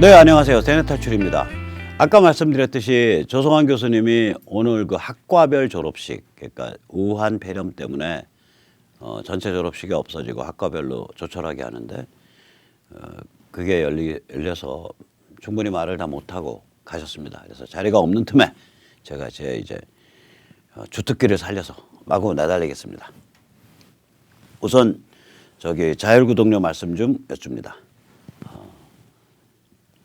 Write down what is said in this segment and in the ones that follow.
네, 안녕하세요. 세뇌탈출입니다. 아까 말씀드렸듯이 조성환 교수님이 오늘 그 학과별 졸업식, 그러니까 우한 폐렴 때문에 전체 졸업식이 없어지고 학과별로 조촐하게 하는데 그게 열려서 충분히 말을 다 못하고 가셨습니다. 그래서 자리가 없는 틈에 제가 이제 주특기를 살려서 마구 내달리겠습니다. 우선 자율구독료 말씀 좀 여쭙니다.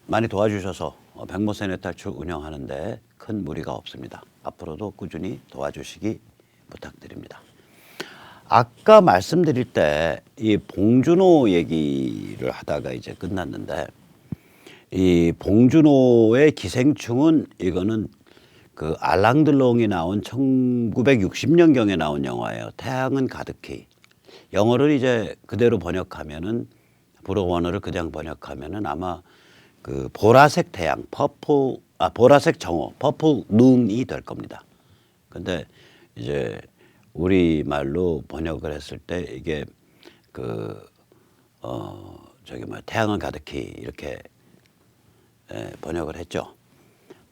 많이 도와주셔서 백모세뇌탈출 운영하는데 큰 무리가 없습니다. 앞으로도 꾸준히 도와주시기 부탁드립니다. 아까 말씀드릴 때 이 봉준호 얘기를 하다가 이제 끝났는데, 이 봉준호의 기생충은 이거는 그 알랑드롱이 나온 1960년경에 나온 영화예요. 태양은 가득히. 영어를 이제 그대로 번역하면은, 불어 원어를 그냥 번역하면은 아마 그 보라색 태양, 보라색 정오, 퍼플 눈이 될 겁니다. 근데 이제 우리말로 번역을 했을 때 이게 태양은 가득히 이렇게 번역을 했죠.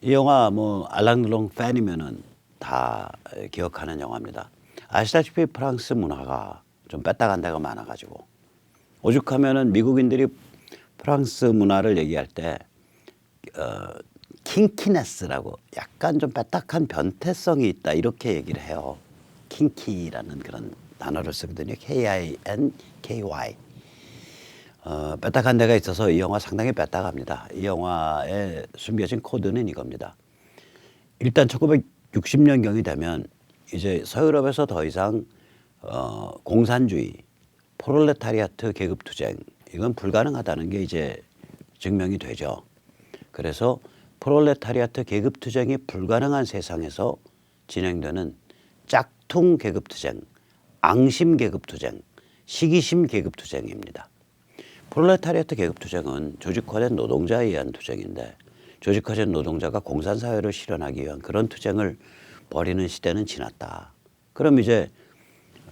이 영화 뭐 알랑드롱 팬이면은 다 기억하는 영화입니다. 아시다시피 프랑스 문화가 좀 뺐다간 데가 많아가지고, 오죽하면은 미국인들이 프랑스 문화를 얘기할 때 킹키네스라고, 약간 좀 빼딱한 변태성이 있다, 이렇게 얘기를 해요. 킹키라는 그런 단어를 쓰거든요. K-I-N-K-Y. 빼딱한 데가 있어서 이 영화 상당히 빼딱합니다. 이 영화에 숨겨진 코드는 이겁니다. 일단 1960년경이 되면 이제 서유럽에서 더 이상 공산주의, 프롤레타리아트 계급투쟁, 이건 불가능하다는 게 이제 증명이 되죠. 그래서 프롤레타리아트 계급투쟁이 불가능한 세상에서 진행되는 짝퉁 계급투쟁, 앙심 계급투쟁, 시기심 계급투쟁입니다. 프롤레타리아트 계급투쟁은 조직화된 노동자에 의한 투쟁인데, 조직화된 노동자가 공산사회를 실현하기 위한 그런 투쟁을 벌이는 시대는 지났다. 그럼 이제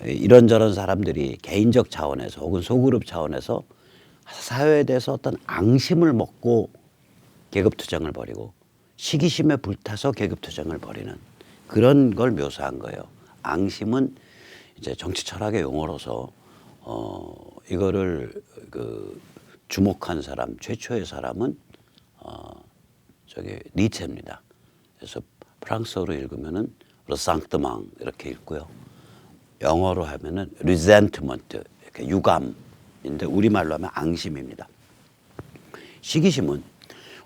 이런저런 사람들이 개인적 차원에서 혹은 소그룹 차원에서 사회에 대해서 어떤 앙심을 먹고 계급투쟁을 벌이고 시기심에 불타서 계급투쟁을 벌이는 그런 걸 묘사한 거예요. 앙심은 이제 정치 철학의 용어로서 이거를 주목한 사람, 최초의 사람은 니체입니다. 그래서 프랑스어로 읽으면은 르상트망 이렇게 읽고요. 영어로 하면은 resentment, 이렇게 유감인데 우리말로 하면 앙심입니다. 시기심은,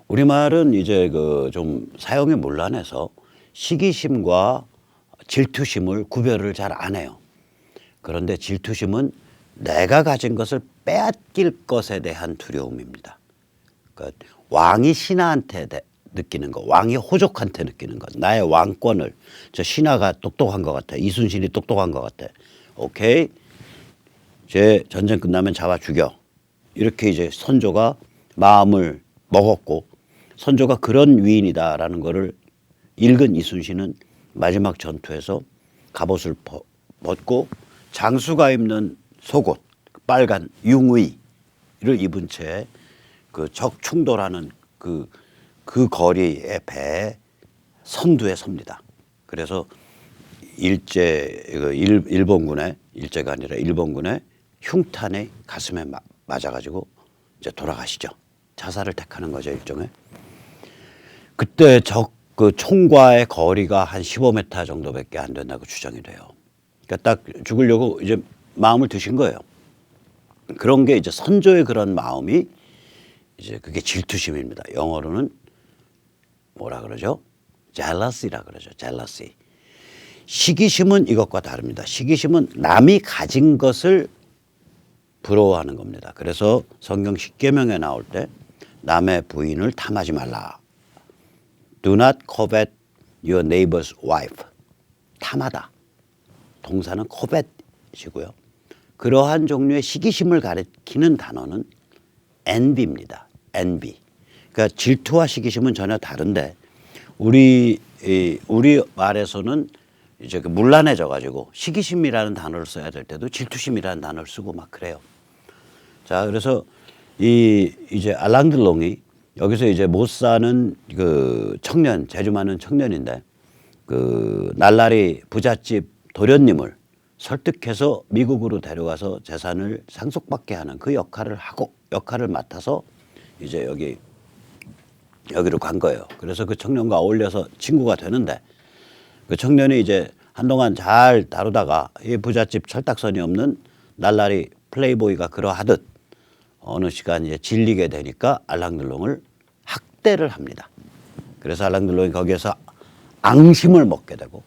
우리말은 이제 좀 사용이 문란해서 시기심과 질투심을 구별을 잘 안 해요. 그런데 질투심은 내가 가진 것을 빼앗길 것에 대한 두려움입니다. 그러니까 왕이 신하한테 느끼는 거, 왕이 호족한테 느끼는 것, 나의 왕권을, 저 신하가 똑똑한 것 같아, 이순신이 똑똑한 것 같아, 오케이, 제 전쟁 끝나면 잡아 죽여, 이렇게 이제 선조가 마음을 먹었고, 선조가 그런 위인이다라는 거를 읽은 이순신은 마지막 전투에서 갑옷을 벗고 장수가 입는 속옷, 빨간 융의를 입은 채 그 적 충돌하는 그 거리의 배에 선두에 섭니다. 그래서 일본군의, 일제가 아니라 일본군의 흉탄에 가슴에 맞아가지고 이제 돌아가시죠. 자살을 택하는 거죠, 일종의. 그때 그 총과의 거리가 한 15m 정도밖에 안 된다고 추정이 돼요. 그러니까 딱 죽으려고 이제 마음을 드신 거예요. 그런 게 이제 선조의 그런 마음이 이제 그게 질투심입니다. 영어로는 뭐라 그러죠? jealousy라 그러죠. jealousy. 시기심은 이것과 다릅니다. 시기심은 남이 가진 것을 부러워하는 겁니다. 그래서 성경 십계명에 나올 때 남의 부인을 탐하지 말라. Do not covet your neighbor's wife. 탐하다. 동사는 covet이고요. 그러한 종류의 시기심을 가리키는 단어는 envy입니다. envy. 그러니까 질투와 시기심은 전혀 다른데, 우리 말에서는 이제 문란해져 가지고 시기심이라는 단어를 써야 될 때도 질투심이라는 단어를 쓰고 막 그래요. 자, 그래서 이제 알랑드롱이 여기서 이제 못 사는 그 청년, 재주 많은 청년인데 그 날라리 부잣집 도련님을 설득해서 미국으로 데려가서 재산을 상속받게 하는 그 역할을 맡아서 이제 여기로 간 거예요. 그래서 그 청년과 어울려서 친구가 되는데 그 청년이 이제 한동안 잘 다루다가 이 부잣집 철딱선이 없는 날라리 플레이보이가 그러하듯 어느 시간 이제 질리게 되니까 알랑들롱을 학대를 합니다. 그래서 알랑들롱이 거기에서 앙심을 먹게 되고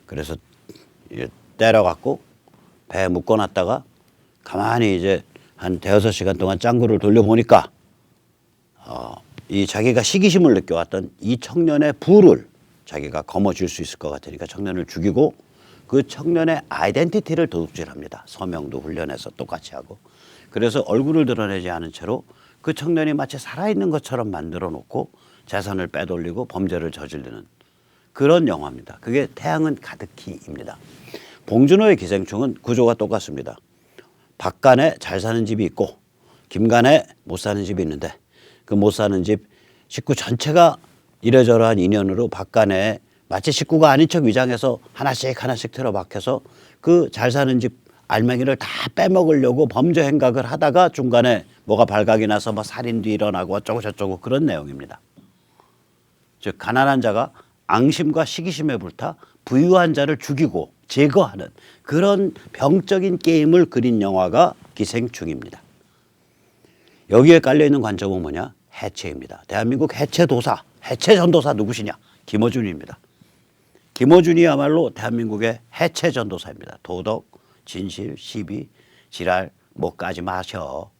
그래서 때려갖고 배에 묶어놨다가 가만히 이제 한 대여섯 시간 동안 짱구를 돌려보니까 이 자기가 시기심을 느껴왔던 이 청년의 부를 자기가 거머쥘 수 있을 것 같으니까 청년을 죽이고 그 청년의 아이덴티티를 도둑질합니다. 서명도 훈련해서 똑같이 하고 그래서 얼굴을 드러내지 않은 채로 그 청년이 마치 살아있는 것처럼 만들어 놓고 재산을 빼돌리고 범죄를 저지르는 그런 영화입니다. 그게 태양은 가득히입니다. 봉준호의 기생충은 구조가 똑같습니다. 박간에 잘 사는 집이 있고 김간에 못 사는 집이 있는데 그 못 사는 집 식구 전체가 이러저러한 인연으로 박간에 마치 식구가 아닌 척 위장해서 하나씩 틀어박혀서 그 잘 사는 집 알맹이를 다 빼먹으려고 범죄 행각을 하다가 중간에 뭐가 발각이 나서 뭐 살인도 일어나고 어쩌고 저쩌고 그런 내용입니다. 즉 가난한 자가 앙심과 시기심에 불타 부유한 자를 죽이고 제거하는 그런 병적인 게임을 그린 영화가 기생충입니다. 여기에 깔려있는 관점은 뭐냐? 해체입니다. 대한민국 해체도사, 해체전도사 누구시냐? 김어준입니다. 김어준이야말로 대한민국의 해체전도사입니다. 도덕, 진실, 시비, 지랄 뭐까지 마셔.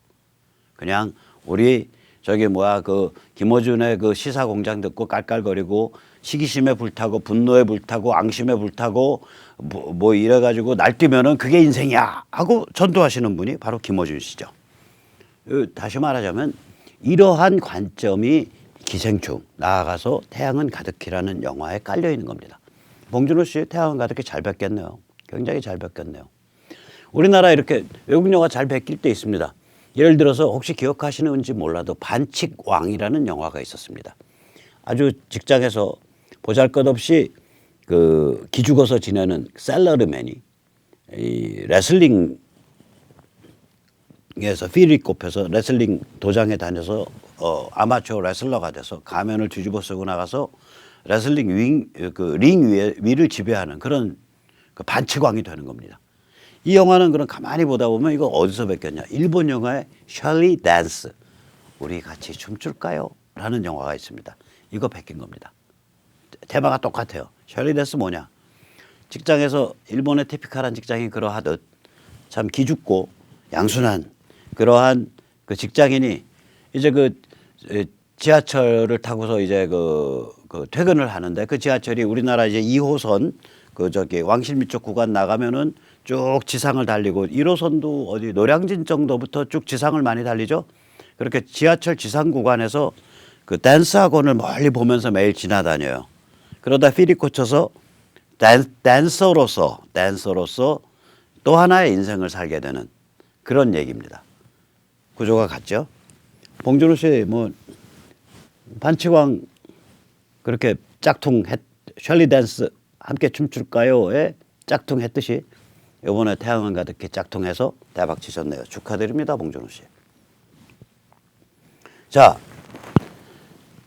그냥 우리 그 김어준의 그 시사공장 듣고 깔깔거리고 시기심에 불타고 분노에 불타고 앙심에 불타고 뭐 이래가지고 날뛰면은 그게 인생이야 하고 전도하시는 분이 바로 김어준 씨죠. 다시 말하자면 이러한 관점이 기생충 나아가서 태양은 가득히라는 영화에 깔려 있는 겁니다. 봉준호 씨 태양은 가득히 잘 뵙겠네요. 굉장히 잘 뵙겠네요. 우리나라 이렇게 외국 영화 잘 베낄 때 있습니다. 예를 들어서 혹시 기억하시는지 몰라도 반칙왕이라는 영화가 있었습니다. 아주 직장에서 보잘것없이 그 기죽어서 지내는 샐러리맨이 이 레슬링에서 필이 꼽혀서 레슬링 도장에 다녀서 아마추어 레슬러가 돼서 가면을 뒤집어 쓰고 나가서 레슬링 링 위를 지배하는 그런 그 반칙왕이 되는 겁니다. 이 영화는 그럼 가만히 보다 보면 이거 어디서 뵙겠냐? 일본 영화의 셜리 댄스, 우리 같이 춤출까요? 라는 영화가 있습니다. 이거 베낀 겁니다. 테마가 똑같아요. 셜리 댄스 뭐냐? 직장에서 일본의 티피컬한 직장이 그러하듯 참 기죽고 양순한 그러한 그 직장인이 이제 그 지하철을 타고서 이제 그 퇴근을 하는데 그 지하철이 우리나라 이제 2호선 왕실미 쪽 구간 나가면은 쭉 지상을 달리고 1호선도 어디 노량진 정도부터 쭉 지상을 많이 달리죠. 그렇게 지하철 지상 구간에서 그 댄스 학원을 멀리 보면서 매일 지나다녀요. 그러다 필이 꽂혀서 댄서로서 또 하나의 인생을 살게 되는 그런 얘기입니다. 구조가 같죠. 봉준호 씨 뭐 반치광 그렇게 셜리 댄스 함께 춤출까요에 짝퉁했듯이 이번에 태양은 가득히 짝퉁해서 대박 치셨네요. 축하드립니다, 봉준호 씨. 자,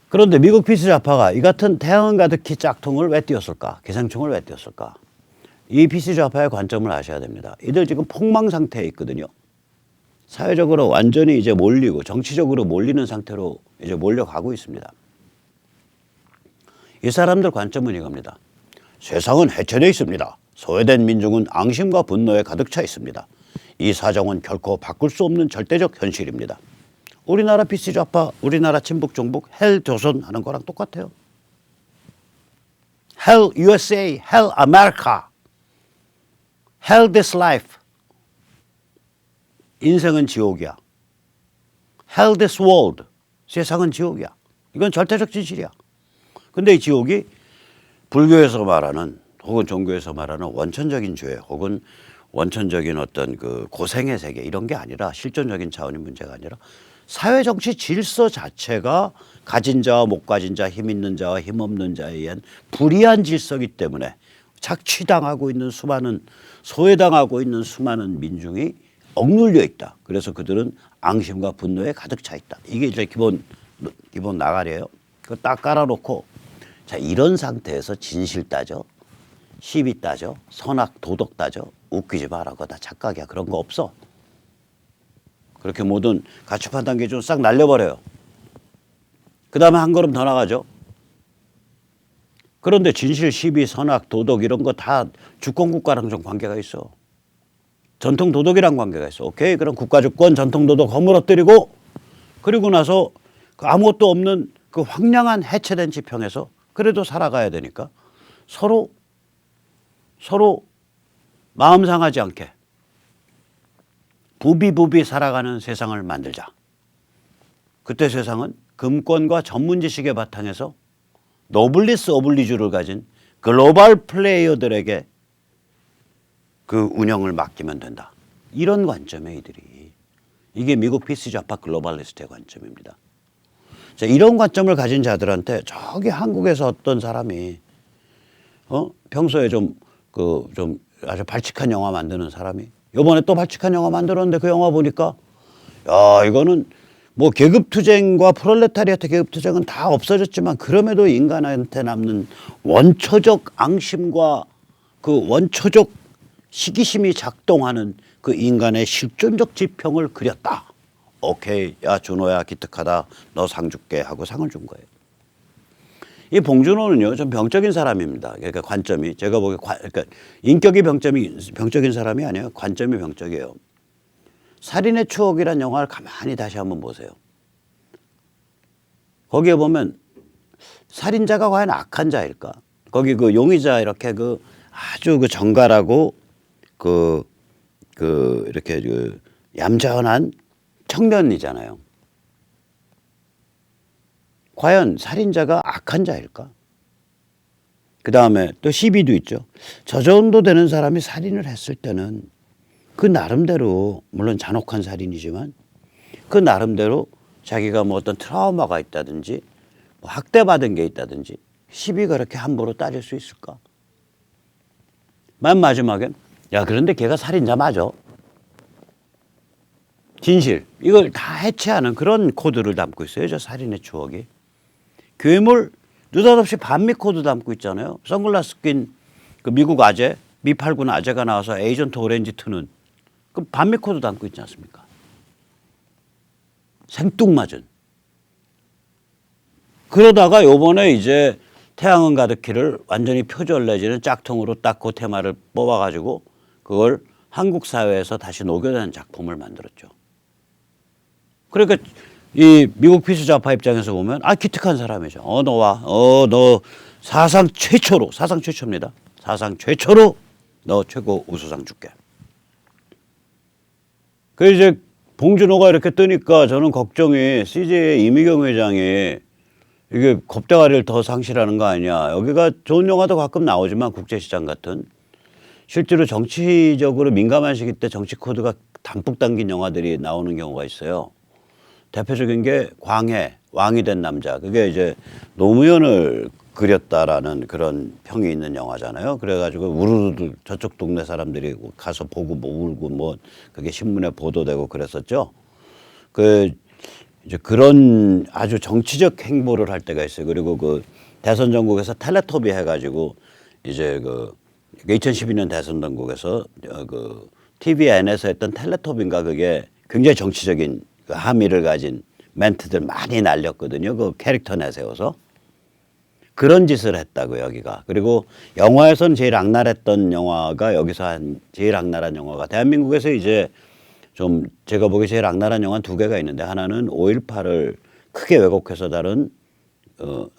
그런데 미국 피스 좌파가 이 같은 태양은 가득히 짝퉁을 왜 띄웠을까? 기생충을 왜 띄웠을까? 이 피스 좌파의 관점을 아셔야 됩니다. 이들 지금 폭망 상태에 있거든요. 사회적으로 완전히 이제 몰리고 정치적으로 몰리는 상태로 이제 몰려가고 있습니다. 이 사람들 관점은 이겁니다. 세상은 해체되어 있습니다. 소외된 민중은 앙심과 분노에 가득 차 있습니다. 이 사정은 결코 바꿀 수 없는 절대적 현실입니다. 우리나라 PC 좌파, 우리나라 친북 종북, 헬 조선 하는 거랑 똑같아요. Hell USA, Hell America, Hell this life. 인생은 지옥이야. Hell this world. 세상은 지옥이야. 이건 절대적 진실이야. 근데 이 지옥이 불교에서 말하는 혹은 종교에서 말하는 원천적인 죄 혹은 원천적인 어떤 그 고생의 세계 이런 게 아니라 실존적인 차원의 문제가 아니라 사회 정치 질서 자체가 가진 자와 못 가진 자, 힘 있는 자와 힘 없는 자에 의한 불이한 질서이기 때문에 착취당하고 있는 수많은 소외당하고 있는 수많은 민중이 억눌려 있다. 그래서 그들은 앙심과 분노에 가득 차 있다. 이게 이제 기본 나가리예요. 그거 딱 깔아놓고 자 이런 상태에서 진실 따져, 시비 따져, 선악 도덕 따져 웃기지 마라. 그거 다 착각이야. 그런 거 없어. 그렇게 모든 가치 판단 기준 싹 날려버려요. 그 다음에 한 걸음 더 나가죠. 그런데 진실, 시비, 선악, 도덕 이런 거 다 주권국가랑 좀 관계가 있어. 전통 도덕이랑 관계가 있어. 오케이. 그럼 국가 주권, 전통 도덕 허물어뜨리고 그리고 나서 그 아무것도 없는 그 황량한 해체된 지평에서 그래도 살아가야 되니까 서로 마음 상하지 않게 부비부비 살아가는 세상을 만들자. 그때 세상은 금권과 전문 지식의 바탕에서 노블리스 오블리주를 가진 글로벌 플레이어들에게 그 운영을 맡기면 된다. 이런 관점에 이들이 이게 미국 피스 좌파 글로벌리스트의 관점입니다. 자, 이런 관점을 가진 자들한테 저기 한국에서 어떤 사람이 평소에 좀 아주 발칙한 영화 만드는 사람이 이번에 또 발칙한 영화 만들었는데 그 영화 보니까 야 이거는 뭐 계급투쟁과 프롤레타리아트 계급투쟁은 다 없어졌지만 그럼에도 인간한테 남는 원초적 앙심과 그 원초적 시기심이 작동하는 그 인간의 실존적 지평을 그렸다. 오케이, 야 준호야 기특하다. 너 상 줄게 하고 상을 준 거예요. 이 봉준호는요 좀 병적인 사람입니다. 그러니까 관점이 제가 보기에 그러니까 인격이 병적인 사람이 아니에요. 관점이 병적이에요. 살인의 추억이란 영화를 가만히 다시 한번 보세요. 거기에 보면 살인자가 과연 악한 자일까? 거기 그 용의자 이렇게 그 아주 그 정갈하고 이렇게 그 얌전한 청년이잖아요. 과연 살인자가 악한 자일까? 그 다음에 또 시비도 있죠. 저 정도 되는 사람이 살인을 했을 때는 그 나름대로 물론 잔혹한 살인이지만 그 나름대로 자기가 뭐 어떤 트라우마가 있다든지 뭐 학대받은 게 있다든지 시비가 그렇게 함부로 따질 수 있을까? 맨 마지막엔 야 그런데 걔가 살인자 맞아. 진실 이걸 다 해체하는 그런 코드를 담고 있어요. 저 살인의 추억이. 괴물 느닷없이 반미 코드 담고 있잖아요. 선글라스 낀 그 미국 아재 미팔군 아재가 나와서 에이전트 오렌지 트는 그 반미 코드 담고 있지 않습니까? 생뚱맞은. 그러다가 요번에 이제 태양은 가득히를 완전히 표절 내지는 짝퉁으로 딱 그 테마를 뽑아가지고 그걸 한국 사회에서 다시 녹여낸 작품을 만들었죠. 그러니까 이 미국 피스 좌파 입장에서 보면 기특한 사람이죠. 너 사상 최초입니다. 사상 최초로 너 최고 우수상 줄게. 그 이제 봉준호가 이렇게 뜨니까 저는 걱정이 CJ의 이미경 회장이 이게 겁대가리를 더 상실하는 거 아니냐. 여기가 좋은 영화도 가끔 나오지만 국제시장 같은 실제로 정치적으로 민감한 시기 때 정치 코드가 담뿍 담긴 영화들이 나오는 경우가 있어요. 대표적인 게 광해, 왕이 된 남자. 그게 이제 노무현을 그렸다라는 그런 평이 있는 영화잖아요. 그래가지고 우르르 저쪽 동네 사람들이 가서 보고 뭐 울고 뭐 그게 신문에 보도되고 그랬었죠. 이제 그런 아주 정치적 행보를 할 때가 있어요. 그리고 그 대선 전국에서 텔레토비 해가지고 이제 2012년 대선 전국에서 그 TVN에서 했던 텔레토비인가 그게 굉장히 정치적인 그 함의를 가진 멘트들 많이 날렸거든요. 그 캐릭터 내세워서. 그런 짓을 했다고 여기가. 그리고 영화에서는 제일 악랄했던 영화가 여기서 한 제일 악랄한 영화가 대한민국에서 이제 좀 제가 보기에 제일 악랄한 영화는 두 개가 있는데 하나는 5.18을 크게 왜곡해서 다룬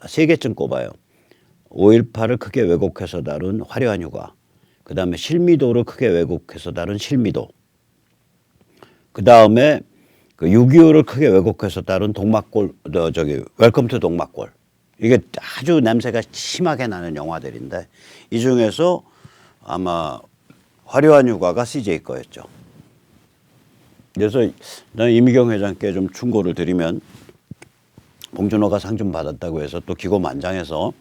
세 개쯤 꼽아요. 5.18을 크게 왜곡해서 다룬 화려한 휴가. 그다음에 실미도를 크게 왜곡해서 다룬 실미도. 그다음에 그 6.25를 크게 왜곡해서 다룬 동막골 웰컴 투 동막골. 이게 아주 냄새가 심하게 나는 영화들인데 이 중에서 아마 화려한 휴가가 CJ 거였죠. 그래서 난 이미경 회장께 좀 충고를 드리면 봉준호가 상 좀 받았다고 해서 또 기고만장해서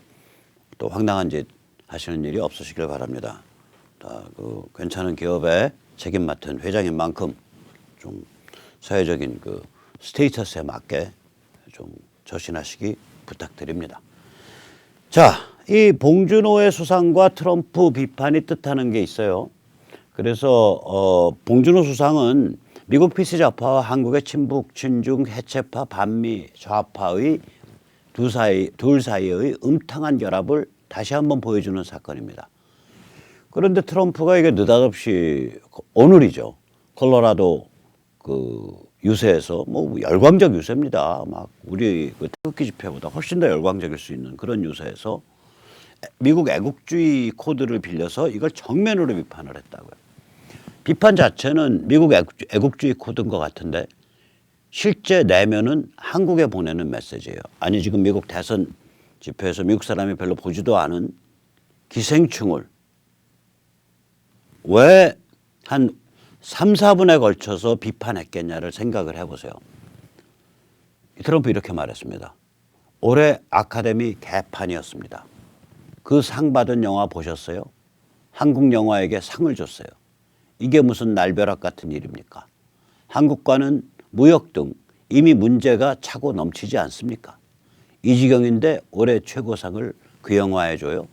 또 황당한 짓 하시는 일이 없으시길 바랍니다. 그 괜찮은 기업에 책임 맡은 회장인 만큼 좀 사회적인 그 스테이터스에 맞게 좀 저신하시기 부탁드립니다. 자, 이 봉준호의 수상과 트럼프 비판이 뜻하는 게 있어요. 그래서 봉준호 수상은 미국 피스 좌파와 한국의 친북, 친중, 해체파, 반미, 좌파의 둘 사이의 음탕한 결합을 다시 한번 보여주는 사건입니다. 그런데 트럼프가 이게 느닷없이 오늘이죠. 콜로라도 그 유세에서 뭐 열광적 유세입니다. 막 우리 그 태극기 집회보다 훨씬 더 열광적일 수 있는 그런 유세에서 미국 애국주의 코드를 빌려서 이걸 정면으로 비판을 했다고요. 비판 자체는 미국 애국주의 코드인 것 같은데 실제 내면은 한국에 보내는 메시지예요. 아니 지금 미국 대선 집회에서 미국 사람이 별로 보지도 않은 기생충을 왜 한 3, 4분에 걸쳐서 비판했겠냐를 생각을 해보세요. 트럼프 이렇게 말했습니다. 올해 아카데미 개판이었습니다. 그 상 받은 영화 보셨어요? 한국 영화에게 상을 줬어요. 이게 무슨 날벼락 같은 일입니까? 한국과는 무역 등 이미 문제가 차고 넘치지 않습니까? 이 지경인데 올해 최고상을 그 영화에 줘요?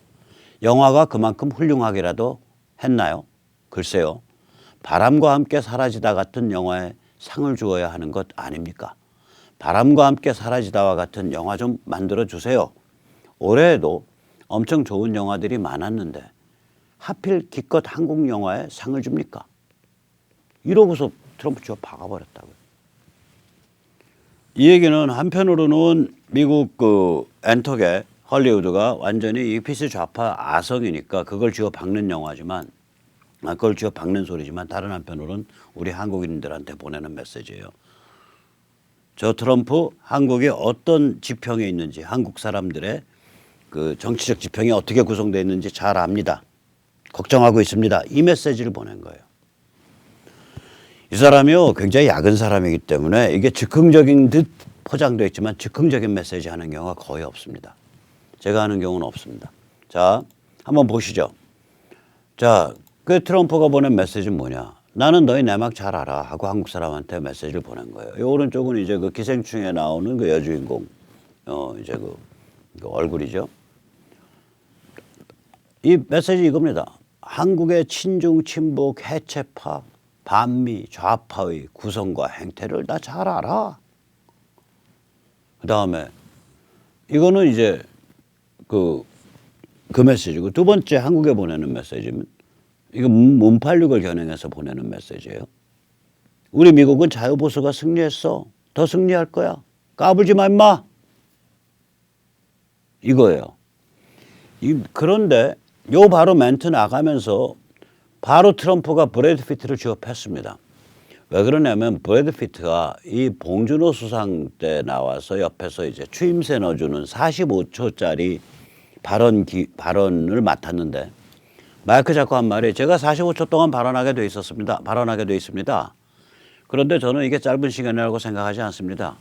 영화가 그만큼 훌륭하게라도 했나요? 글쎄요. 바람과 함께 사라지다 같은 영화에 상을 주어야 하는 것 아닙니까? 바람과 함께 사라지다와 같은 영화 좀 만들어 주세요. 올해에도 엄청 좋은 영화들이 많았는데 하필 기껏 한국 영화에 상을 줍니까? 이러고서 트럼프 치고 박아버렸다고요. 이 얘기는 한편으로는 미국 그 엔터계 헐리우드가 완전히 이 피스 좌파 아성이니까 그걸 쥐어 박는 영화지만 그걸 쥐어 박는 소리지만 다른 한편으로는 우리 한국인들한테 보내는 메시지예요. 저 트럼프 한국이 어떤 지평에 있는지 한국 사람들의 그 정치적 지평이 어떻게 구성되어 있는지 잘 압니다. 걱정하고 있습니다. 이 메시지를 보낸 거예요. 이 사람이요 굉장히 약은 사람이기 때문에 이게 즉흥적인 듯 포장되어 있지만 즉흥적인 메시지 하는 경우가 거의 없습니다. 제가 하는 경우는 없습니다. 자, 한번 보시죠. 자, 그 트럼프가 보낸 메시지는 뭐냐? 나는 너희 내막 잘 알아 하고 한국 사람한테 메시지를 보낸 거예요. 이 오른쪽은 이제 그 기생충에 나오는 그 여주인공, 이제 그 얼굴이죠. 이 메시지 이겁니다. 한국의 친중, 친북, 해체파, 반미, 좌파의 구성과 행태를 나 잘 알아. 그 다음에 이거는 이제 그 메시지고 두 번째 한국에 보내는 메시지는 이거 문팔육을 겨냥해서 보내는 메시지예요. 우리 미국은 자유보수가 승리했어. 더 승리할 거야. 까불지 마 임마. 이거예요. 그런데 요 바로 멘트 나가면서 바로 트럼프가 브래드 피트를 취업했습니다. 왜 그러냐면 브래드 피트가 이 봉준호 수상 때 나와서 옆에서 이제 추임새 넣어주는 45초짜리 발언을 맡았는데 마이크 잡고 한 말이 제가 45초 동안 발언하게 돼 있습니다. 그런데 저는 이게 짧은 시간이라고 생각하지 않습니다.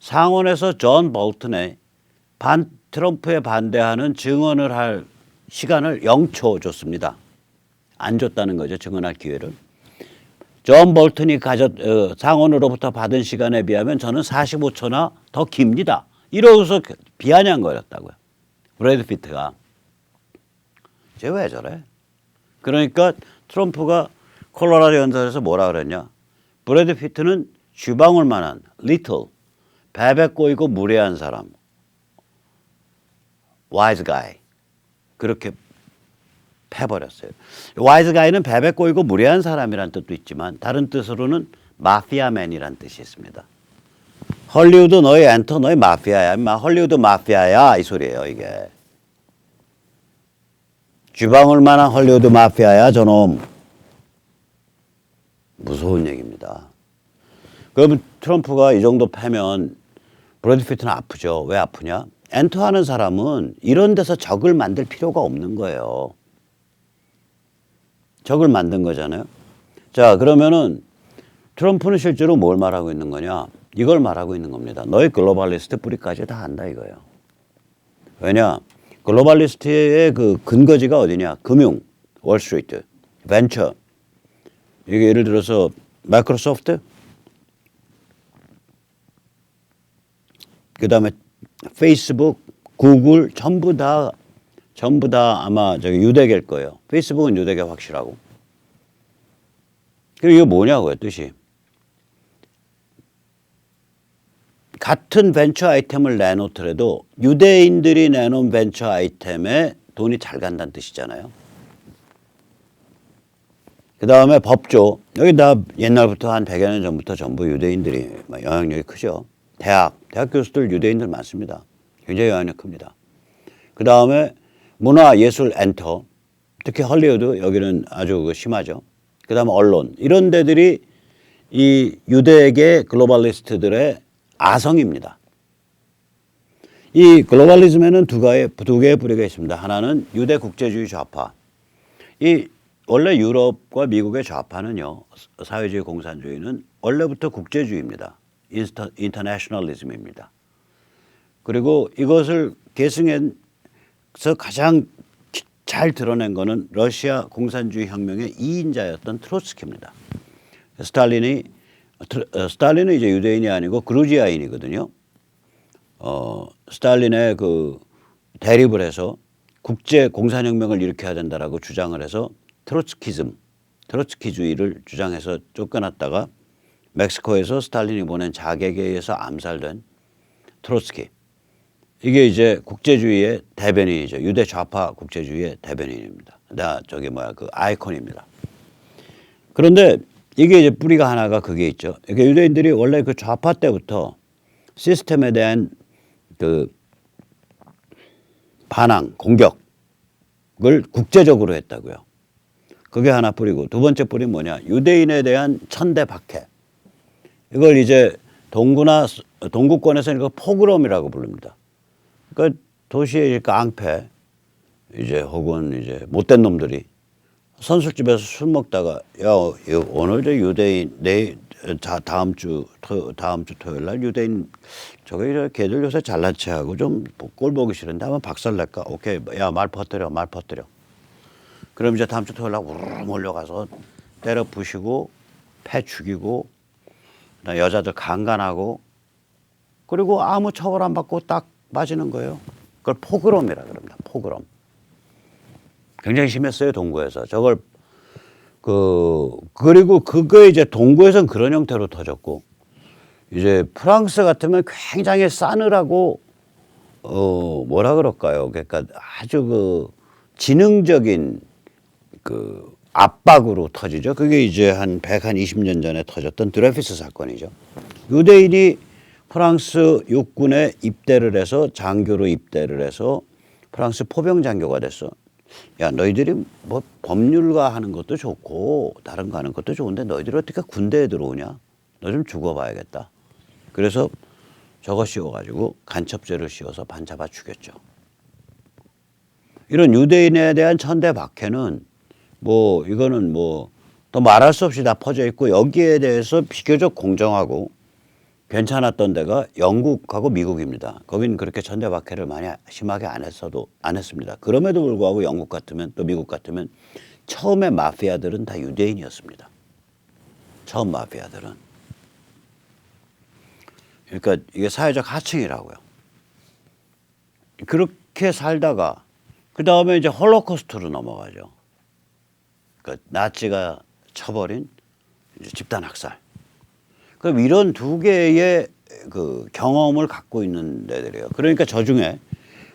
상원에서 존 볼튼의 트럼프에 반대하는 증언을 할 시간을 0초 줬습니다. 안 줬다는 거죠. 증언할 기회를. 존 볼튼이 상원으로부터 받은 시간에 비하면 저는 45초나 더 깁니다. 이러고서 비아냥거렸다고요. 브래드 피트가. 쟤 왜 저래? 그러니까 트럼프가 콜로라도 연설에서 뭐라 그랬냐. 브래드 피트는 쥐방울만한 little, 베베 꼬이고 무례한 사람. wise guy. 그렇게 패버렸어요. wise guy는 베베 꼬이고 무례한 사람이란 뜻도 있지만 다른 뜻으로는 마피아맨이란 뜻이 있습니다. 헐리우드 너희 엔터 너희 마피아야. 헐리우드 마피아야 이 소리예요 이게. 쥐방울 만한 헐리우드 마피아야 저놈. 무서운 얘기입니다. 그러면 트럼프가 이 정도 패면 브래드 피트는 아프죠. 왜 아프냐? 엔터하는 사람은 이런 데서 적을 만들 필요가 없는 거예요. 적을 만든 거잖아요. 자, 그러면은 트럼프는 실제로 뭘 말하고 있는 거냐? 이걸 말하고 있는 겁니다. 너희 글로벌리스트 뿌리까지 다 안다 이거예요. 왜냐? 글로벌리스트의 그 근거지가 어디냐? 금융, 월스트리트, 벤처. 이게 예를 들어서 마이크로소프트, 그다음에 페이스북, 구글 전부 다 아마 저기 유대계일 거예요. 페이스북은 유대계 확실하고. 그리고 이게 뭐냐고요, 뜻이. 같은 벤처 아이템을 내놓더라도 유대인들이 내놓은 벤처 아이템에 돈이 잘 간다는 뜻이잖아요. 그 다음에 법조. 여기 다 옛날부터 한 100여 년 전부터 전부 유대인들이 영향력이 크죠. 대학 교수들 유대인들 많습니다. 굉장히 영향력 큽니다. 그 다음에 문화, 예술, 엔터. 특히 헐리우드 여기는 아주 심하죠. 그 다음에 언론. 이런 데들이 이 유대계 글로벌리스트들의 아성입니다. 이 글로벌리즘에는 두 개의 뿌리가 있습니다. 하나는 유대 국제주의 좌파. 이 원래 유럽과 미국의 좌파는요, 사회주의 공산주의는 원래부터 국제주의입니다. 인터내셔널리즘입니다. 그리고 이것을 계승해서 가장 잘 드러낸 거는 러시아 공산주의 혁명의 2인자였던 트로츠키입니다. 스탈린은 이제 유대인이 아니고 그루지아인이거든요. 스탈린의 그 대립을 해서 국제 공산혁명을 일으켜야 된다라고 주장을 해서 트로츠키주의를 주장해서 쫓겨났다가 멕시코에서 스탈린이 보낸 자객에 의해서 암살된 트로츠키. 이게 이제 국제주의의 대변인이죠. 유대 좌파 국제주의의 대변인입니다. 그 아이콘입니다. 그런데 이게 이제 뿌리가 하나가 그게 있죠. 이게 유대인들이 원래 그 좌파 때부터 시스템에 대한 그 반항, 공격을 국제적으로 했다고요. 그게 하나 뿌리고, 두 번째 뿌리는 뭐냐? 유대인에 대한 천대 박해. 이걸 이제 동구권에서 이거 포그롬이라고 부릅니다. 그러니까 도시의 깡패, 이제 혹은 이제 못된 놈들이 선술집에서 술 먹다가, 야, 오늘 저 유대인, 다음 주 토요일 날 유대인, 걔들 요새 잘난 체하고 좀 꼴 보기 싫은데 한번 박살낼까? 오케이, 야, 말 퍼뜨려. 그럼 이제 다음 주 토요일 날 우르르 몰려가서 때려 부시고, 패 죽이고, 여자들 강간하고, 그리고 아무 처벌 안 받고 딱 빠지는 거예요. 그걸 포그롬이라 그럽니다. 포그롬. 굉장히 심했어요, 동구에서. 그리고 그거 이제 동구에서는 그런 형태로 터졌고, 이제 프랑스 같으면 굉장히 싸늘하고, 뭐라 그럴까요? 그러니까 아주 그 지능적인 그 압박으로 터지죠. 그게 이제 한 120년 전에 터졌던 드레피스 사건이죠. 유대인이 프랑스 육군에 입대를 해서 장교로 입대를 해서 프랑스 포병 장교가 됐어. 야, 너희들이 뭐 법률가 하는 것도 좋고 다른 거 하는 것도 좋은데 너희들이 어떻게 군대에 들어오냐? 너 좀 죽어봐야겠다. 그래서 저거 씌워가지고 간첩죄를 씌워서 반잡아 죽였죠. 이런 유대인에 대한 천대 박해는 이거는 또 말할 수 없이 다 퍼져 있고, 여기에 대해서 비교적 공정하고 괜찮았던 데가 영국하고 미국입니다. 거긴 그렇게 천대 박해를 많이 심하게 안 했습니다. 그럼에도 불구하고 영국 같으면 또 미국 같으면 처음에 마피아들은 다 유대인이었습니다. 처음 마피아들은. 그러니까 이게 사회적 하층이라고요. 그렇게 살다가 그 다음에 이제 홀로코스트로 넘어가죠. 그러니까 나치가 쳐버린 이제 집단 학살. 그럼 이런 두 개의 그 경험을 갖고 있는 데들이에요. 그러니까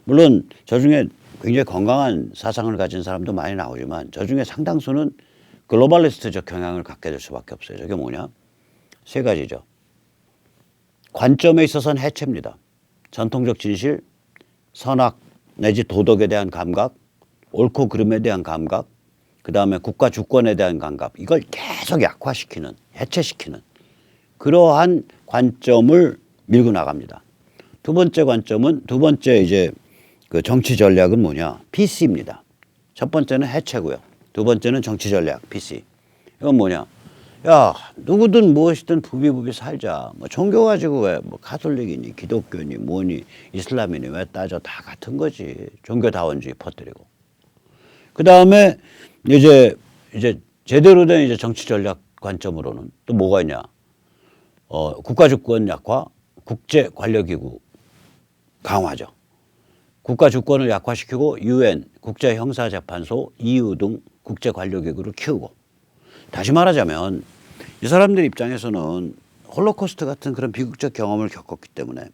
물론 저 중에 굉장히 건강한 사상을 가진 사람도 많이 나오지만 저 중에 상당수는 글로벌리스트적 경향을 갖게 될 수밖에 없어요. 저게 뭐냐? 세 가지죠. 관점에 있어서는 해체입니다. 전통적 진실, 선악 내지 도덕에 대한 감각, 옳고 그름에 대한 감각, 그 다음에 국가 주권에 대한 감각, 이걸 계속 약화시키는, 해체시키는 그러한 관점을 밀고 나갑니다. 두 번째 이제 그 정치 전략은 뭐냐? PC입니다. 첫 번째는 해체고요. 두 번째는 정치 전략, PC. 이건 뭐냐? 야, 누구든 무엇이든 부비부비 살자. 뭐 종교 가지고 왜 뭐 가톨릭이니 기독교니 뭐니 이슬람이니 왜 따져 다 같은 거지. 종교다원주의 퍼뜨리고. 그 다음에 이제 제대로 된 이제 정치 전략 관점으로는 또 뭐가 있냐? 국가주권 약화, 국제 관료기구 강화죠. 국가 주권을 약화시키고 UN, 국제형사재판소, EU 등 국제 관료기구를 키우고. 다시 말하자면 이 사람들 입장에서는 홀로코스트 같은 그런 비극적 경험을 겪었기 때문에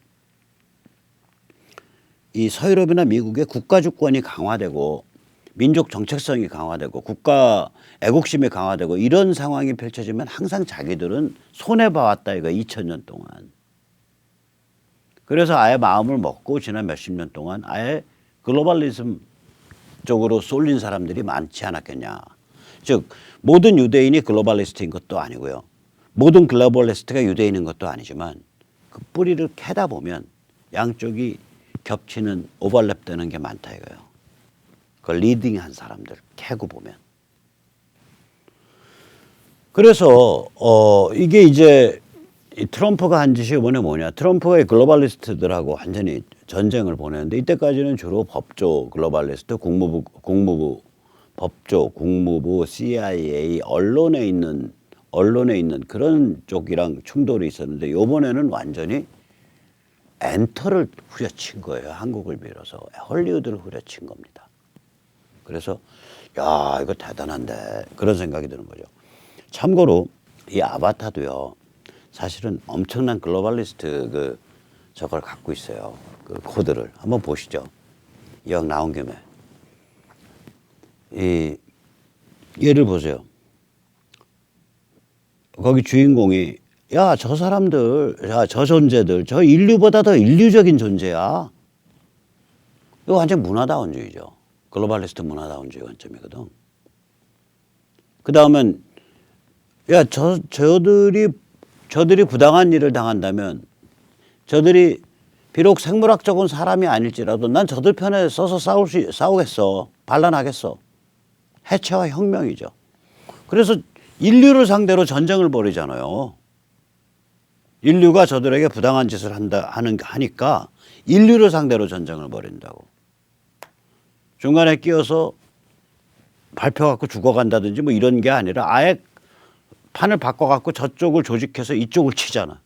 이 서유럽이나 미국의 국가 주권이 강화되고 민족 정체성이 강화되고 국가 애국심이 강화되고 이런 상황이 펼쳐지면 항상 자기들은 손해봐왔다 이거 2000년 동안. 그래서 아예 마음을 먹고 지난 몇십 년 동안 아예 글로벌리즘 쪽으로 쏠린 사람들이 많지 않았겠냐. 즉 모든 유대인이 글로벌리스트인 것도 아니고요. 모든 글로벌리스트가 유대인인 것도 아니지만 그 뿌리를 캐다 보면 양쪽이 겹치는 오버랩되는 게 많다 이거예요. 그걸 리딩한 사람들 캐고 보면. 그래서 이게 이제 이 트럼프가 한 짓이 이번에 뭐냐. 트럼프가 글로벌리스트들하고 완전히 전쟁을 보내는데 이때까지는 주로 법조 글로벌리스트, 국무부 법조, 국무부, CIA, 언론에 있는 그런 쪽이랑 충돌이 있었는데 이번에는 완전히 엔터를 후려친 거예요. 한국을 밀어서 헐리우드를 후려친 겁니다. 그래서 야 이거 대단한데 그런 생각이 드는 거죠. 참고로 이 아바타도요. 사실은 엄청난 글로벌리스트 저걸 갖고 있어요. 그 코드를 한번 보시죠. 이왕 나온 김에 이 예를 보세요. 거기 주인공이 야, 저 사람들, 야, 저 존재들, 저 인류보다 더 인류적인 존재야. 이거 완전 문화다원주의죠. 글로벌리스트 문화다원주의 관점이거든. 그 다음엔 야, 저들이 부당한 일을 당한다면 저들이 비록 생물학적인 사람이 아닐지라도 난 저들 편에 서서 싸우겠어. 반란하겠어. 해체와 혁명이죠. 그래서 인류를 상대로 전쟁을 벌이잖아요. 인류가 저들에게 부당한 짓을 하니까 인류를 상대로 전쟁을 벌인다고. 중간에 끼어서 밟혀갖고 죽어간다든지 뭐 이런 게 아니라 아예 판을 바꿔갖고 저쪽을 조직해서 이쪽을 치잖아.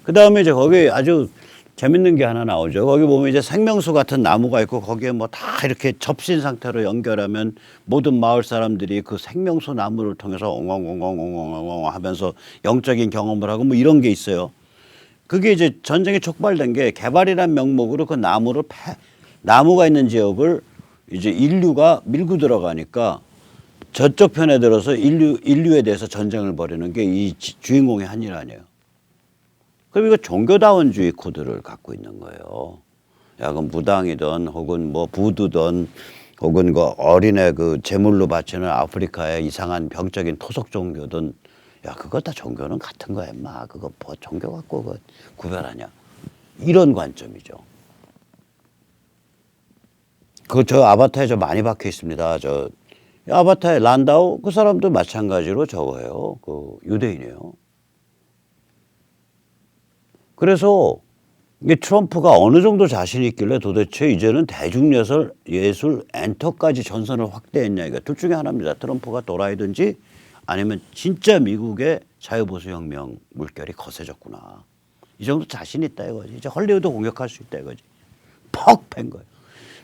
그 다음에 이제 거기 아주 재밌는 게 하나 나오죠. 거기 보면 이제 생명수 같은 나무가 있고 거기에 뭐 다 이렇게 접신 상태로 연결하면 모든 마을 사람들이 그 생명수 나무를 통해서 엉엉엉엉엉엉엉 하면서 영적인 경험을 하고 뭐 이런 게 있어요. 그게 이제 전쟁이 촉발된 게 개발이란 명목으로 그 나무가 있는 지역을 이제 인류가 밀고 들어가니까 저쪽 편에 들어서 인류에 대해서 전쟁을 벌이는 게 이 주인공의 한 일 아니에요. 그럼 이거 종교다원주의 코드를 갖고 있는 거예요. 야, 그럼 무당이든 혹은 뭐 부두든 혹은 그 어린애 그 제물로 바치는 아프리카의 이상한 병적인 토속 종교든 야, 그거 다 종교는 같은 거야, 인마. 그거 뭐 종교 갖고 그 구별하냐. 이런 관점이죠. 저 아바타에 저 많이 박혀 있습니다. 아바타의 란다우 그 사람도 마찬가지로 저거예요. 그 유대인이에요. 그래서 이게 트럼프가 어느 정도 자신이 있길래 도대체 이제는 대중예술 엔터까지 전선을 확대했냐. 이거 둘 중에 하나입니다. 트럼프가 돌아이든지 아니면 진짜 미국의 자유보수혁명 물결이 거세졌구나. 이 정도 자신 있다 이거지. 이제 헐리우드 공격할 수 있다 이거지. 퍽 팬 거예요.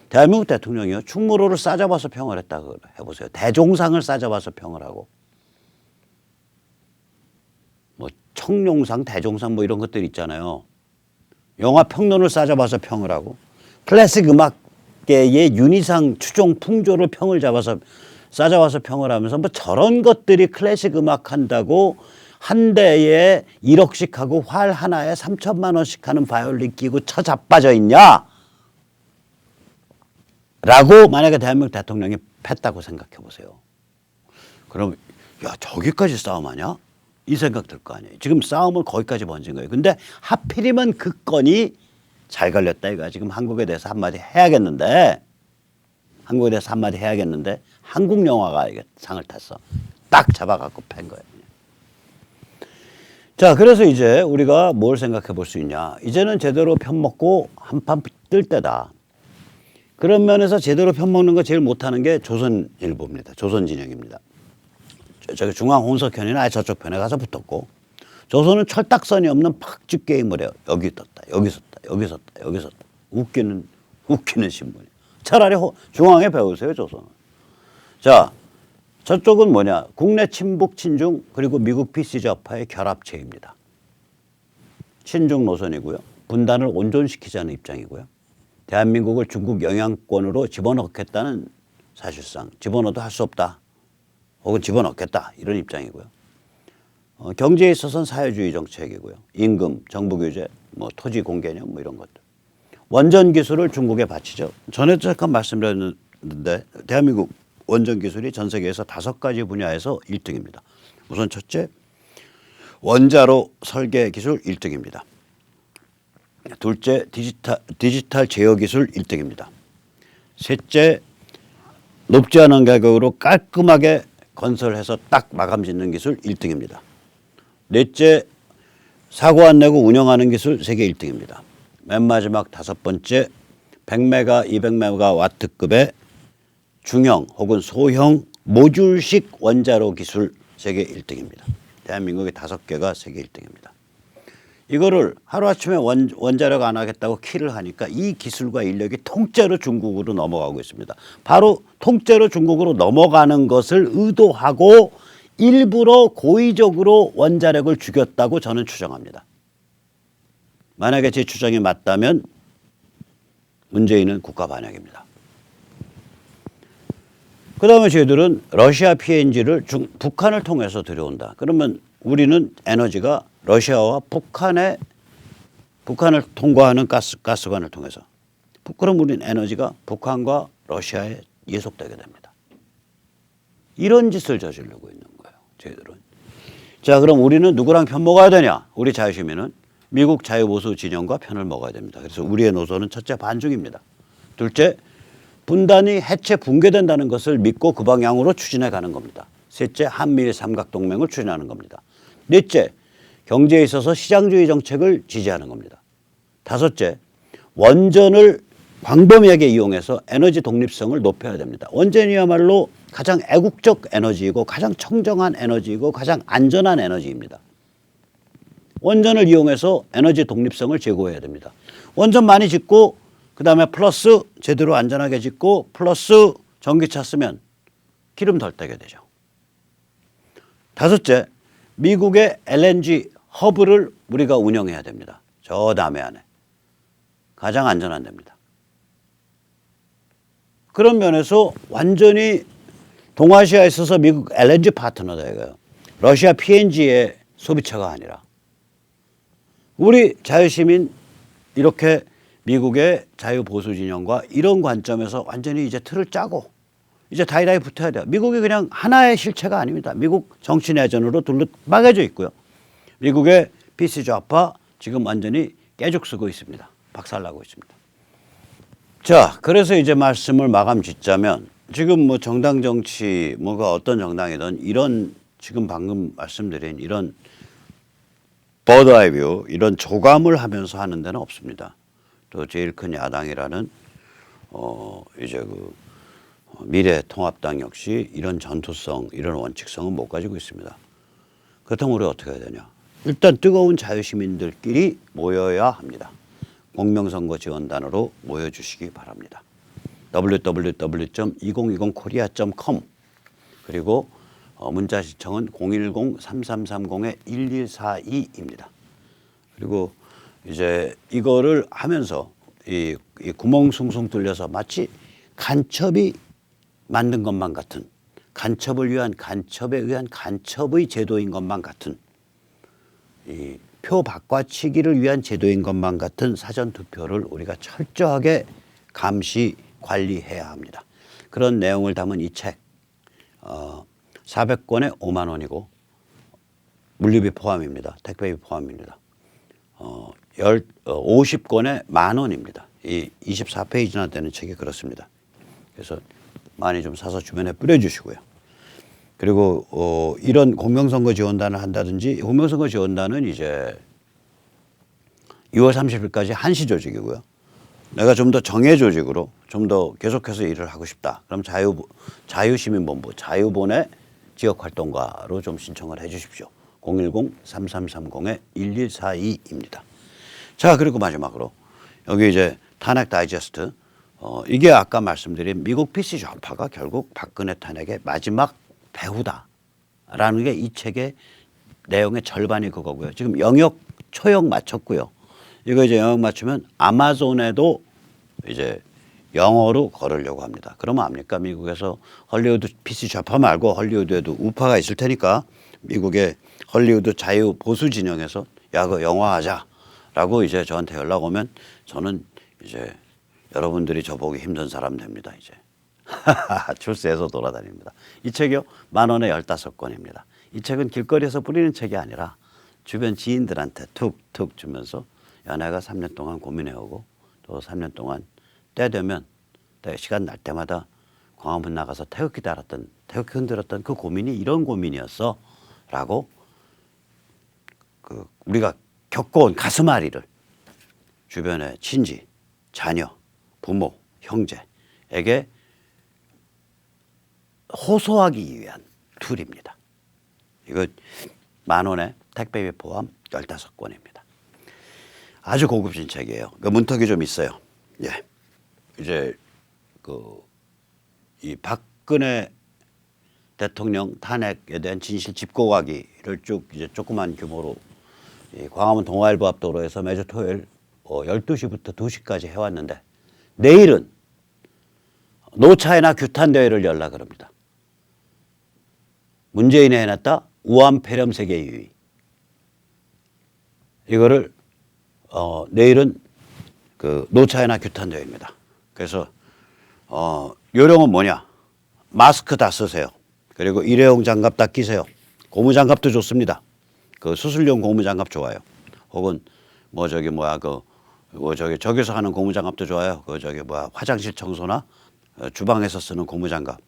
대한민국 대통령이요. 충무로를 싸잡아서 평을 했다 해보세요. 대종상을 싸잡아서 평을 하고. 뭐 청룡상, 대종상 뭐 이런 것들 있잖아요. 영화 평론을 싸잡아서 평을 하고 클래식 음악계의 윤희상 추종 풍조를 싸잡아서 평을 하면서 뭐 저런 것들이 클래식 음악 한다고 한 대에 1억씩 하고 활 하나에 3천만 원씩 하는 바이올린 끼고 자빠져 있냐? 라고 만약에 대한민국 대통령이 팼다고 생각해 보세요. 그럼 야 저기까지 싸움하냐? 이 생각 들 거 아니에요. 지금 싸움을 거기까지 번진 거예요. 근데 하필이면 그 건이 잘 걸렸다 이거야. 지금 한국에 대해서 한마디 해야겠는데 한국 영화가 이게 상을 탔어. 딱 잡아갖고 팬 거예요. 자, 그래서 이제 우리가 뭘 생각해 볼 수 있냐. 이제는 제대로 편먹고 한판 뜰 때다. 그런 면에서 제대로 편먹는 거 제일 못하는 게 조선일보입니다. 조선진영입니다. 저기 중앙 홍석현이나 아예 저쪽 편에 가서 붙었고, 조선은 철딱선이 없는 팍집 게임을 해요. 여기 떴다, 여기 섰다, 여기 섰다, 여기 섰다. 웃기는 신문이. 차라리 중앙에 배우세요, 조선은. 자, 저쪽은 뭐냐. 국내 친북, 친중, 그리고 미국 PC 좌파의 결합체입니다. 친중 노선이고요. 분단을 온전시키자는 입장이고요. 대한민국을 중국 영향권으로 집어넣겠다는, 사실상 집어넣어도 할 수 없다. 혹은 집어넣겠다. 이런 입장이고요. 경제에 있어서는 사회주의 정책이고요. 임금, 정부 규제, 뭐 토지 공개념 뭐 이런 것들. 원전 기술을 중국에 바치죠. 전에도 잠깐 말씀드렸는데 대한민국 원전 기술이 전 세계에서 5가지 분야에서 1등입니다. 우선 첫째, 원자로 설계 기술 1등입니다. 둘째, 디지털 제어 기술 1등입니다. 셋째, 높지 않은 가격으로 깔끔하게 건설해서 딱 마감 짓는 기술 1등입니다. 넷째, 사고 안 내고 운영하는 기술 세계 1등입니다. 맨 마지막 5번째, 100메가, 200메가와트급의 중형 혹은 소형 모듈식 원자로 기술 세계 1등입니다. 대한민국의 5개가 세계 1등입니다. 이거를 하루아침에 원자력 안 하겠다고 키를 하니까 이 기술과 인력이 통째로 중국으로 넘어가고 있습니다. 바로 통째로 중국으로 넘어가는 것을 의도하고 일부러 고의적으로 원자력을 죽였다고 저는 추정합니다. 만약에 제 추정이 맞다면 문재인은 국가 반역입니다. 그 다음에 저희들은 러시아 PNG를 북한을 통해서 들여온다. 그러면 우리는 에너지가 러시아와 북한을 통과하는 가스관을 통해서. 그럼 우리는 에너지가 북한과 러시아에 예속되게 됩니다. 이런 짓을 저지르고 있는 거예요. 저희들은. 자, 그럼 우리는 누구랑 편 먹어야 되냐? 우리 자유시민은 미국 자유보수 진영과 편을 먹어야 됩니다. 그래서 우리의 노선은 첫째, 반중입니다. 둘째, 분단이 해체 붕괴된다는 것을 믿고 그 방향으로 추진해 가는 겁니다. 셋째, 한미일 삼각동맹을 추진하는 겁니다. 넷째, 경제에 있어서 시장주의 정책을 지지하는 겁니다. 다섯째, 원전을 광범위하게 이용해서 에너지 독립성을 높여야 됩니다. 원전이야말로 가장 애국적 에너지이고 가장 청정한 에너지이고 가장 안전한 에너지입니다. 원전을 이용해서 에너지 독립성을 제고해야 됩니다. 원전 많이 짓고 그다음에 플러스 제대로 안전하게 짓고 플러스 전기차 쓰면 기름 덜 떼게 되죠. 다섯째, 미국의 LNG 허브를 우리가 운영해야 됩니다. 저 남해안에. 가장 안전한 데입니다. 그런 면에서 완전히 동아시아에 있어서 미국 LNG 파트너다 이거예요. 러시아 PNG의 소비처가 아니라. 우리 자유시민 이렇게 미국의 자유보수 진영과 이런 관점에서 완전히 이제 틀을 짜고 이제 다이다이 붙어야 돼요. 미국이 그냥 하나의 실체가 아닙니다. 미국 정치 내전으로 둘러싸여져 있고요. 미국의 PC 좌파 지금 완전히 깨죽쓰고 있습니다. 박살나고 있습니다. 자, 그래서 이제 말씀을 마감 짓자면 지금 뭐 정당 정치 뭐가 어떤 정당이든 이런 지금 방금 말씀드린 이런 버드아이뷰 이런 조감을 하면서 하는 데는 없습니다. 또 제일 큰 야당이라는 이제 그 미래통합당 역시 이런 전투성, 이런 원칙성은 못 가지고 있습니다. 그렇다면 우리가 어떻게 해야 되냐? 일단 뜨거운 자유시민들끼리 모여야 합니다. 공명선거지원단으로 모여주시기 바랍니다. www.2020korea.com 그리고 문자 시청은 010-3330-1142입니다. 그리고 이제 이거를 하면서 이 구멍 숭숭 뚫려서 마치 간첩이 만든 것만 같은 간첩에 의한 간첩의 제도인 것만 같은 이 표 바꿔치기를 위한 제도인 것만 같은 사전투표를 우리가 철저하게 감시 관리해야 합니다. 그런 내용을 담은 이 책 400권에 5만 원이고 물류비 포함입니다. 택배비 포함입니다. 50권에 10,000원입니다. 이 24페이지나 되는 책이 그렇습니다. 그래서 많이 좀 사서 주변에 뿌려주시고요. 그리고 이런 공명선거 지원단을 한다든지 공명선거 지원단은 이제 2월 30일까지 한시 조직이고요. 내가 좀 더 정예 조직으로 좀 더 계속해서 일을 하고 싶다. 그럼 자유시민본부, 자유본의 지역활동가로 좀 신청을 해 주십시오. 010-3330-1142입니다. 자, 그리고 마지막으로 여기 이제 탄핵 다이제스트. 이게 아까 말씀드린 미국 PC 좌파가 결국 박근혜 탄핵의 마지막 배후다라는 게 이 책의 내용의 절반이 그거고요. 지금 영역 초역 맞췄고요. 이거 이제 영역 맞추면 아마존에도 이제 영어로 걸으려고 합니다. 그러면 압니까? 미국에서 헐리우드 PC 좌파 말고 헐리우드에도 우파가 있을 테니까 미국의 헐리우드 자유 보수 진영에서 야, 그거 영화하자라고 이제 저한테 연락 오면 저는 이제 여러분들이 저보기 힘든 사람 됩니다. 이제 출세해서 돌아다닙니다. 이 책이요 10,000원에 15권입니다. 이 책은 길거리에서 뿌리는 책이 아니라 주변 지인들한테 툭툭 주면서 야, 내가 3년 동안 고민해오고 또 3년 동안 때 되면 시간 날 때마다 광화문 나가서 태극기 흔들었던 그 고민이 이런 고민이었어 라고 우리가 겪어온 가슴앓이를 주변의 친지, 자녀, 부모, 형제에게 호소하기 위한 툴입니다. 이거 10,000원에 택배비 포함 15권입니다. 아주 고급진 책이에요. 문턱이 좀 있어요. 예. 이제 이 박근혜 대통령 탄핵에 대한 진실 짚고가기를 쭉 이제 조그만 규모로 이 광화문 동아일보 앞 도로에서 매주 토요일 12시부터 2시까지 해왔는데 내일은 노차이나 규탄 대회를 열라 그럽니다. 문재인이 해놨다 우한 폐렴 세계 2위. 이거를 내일은 노차이나 규탄 대회입니다. 그래서 요령은 뭐냐? 마스크 다 쓰세요. 그리고 일회용 장갑 다 끼세요. 고무장갑도 좋습니다. 수술용 고무장갑 좋아요. 혹은 저기서 하는 고무장갑도 좋아요. 화장실 청소나 주방에서 쓰는 고무장갑도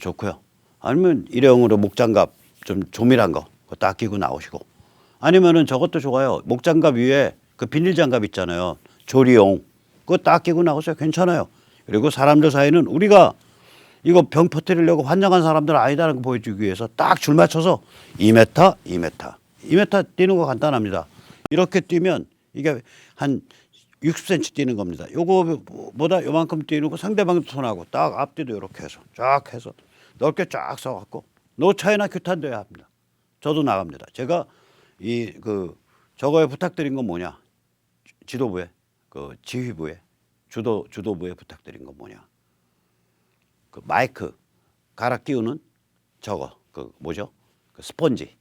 좋고요. 아니면 일회용으로 목장갑 좀 조밀한 거 딱 끼고 나오시고 아니면은 저것도 좋아요. 목장갑 위에 그 비닐장갑 있잖아요. 조리용 그거 딱 끼고 나오세요. 괜찮아요. 그리고 사람들 사이는 우리가 이거 병 퍼뜨리려고 환장한 사람들 아니다라는 거 보여주기 위해서 딱 줄 맞춰서 2m, 2m. 2m 뛰는 거 간단합니다. 이렇게 뛰면 이게 한 60cm 뛰는 겁니다. 요거보다 요만큼 뛰는 거 상대방도 손하고 딱 앞뒤도 이렇게 해서 쫙 해서 넓게 쫙 써갖고 노차이나 규탄 대회 합니다. 저도 나갑니다. 제가 저거에 부탁드린 건 뭐냐? 지도부에 지휘부에 주도부에 부탁드린 건 뭐냐? 마이크 갈아 끼우는 저거 스펀지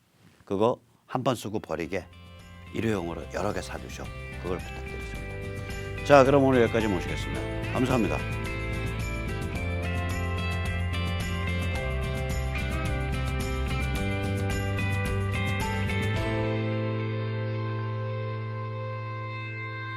그거 한 번 쓰고 버리게 일회용으로 여러 개 사두셔. 그걸 부탁드렸습니다. 자, 그럼 오늘 여기까지 모시겠습니다. 감사합니다.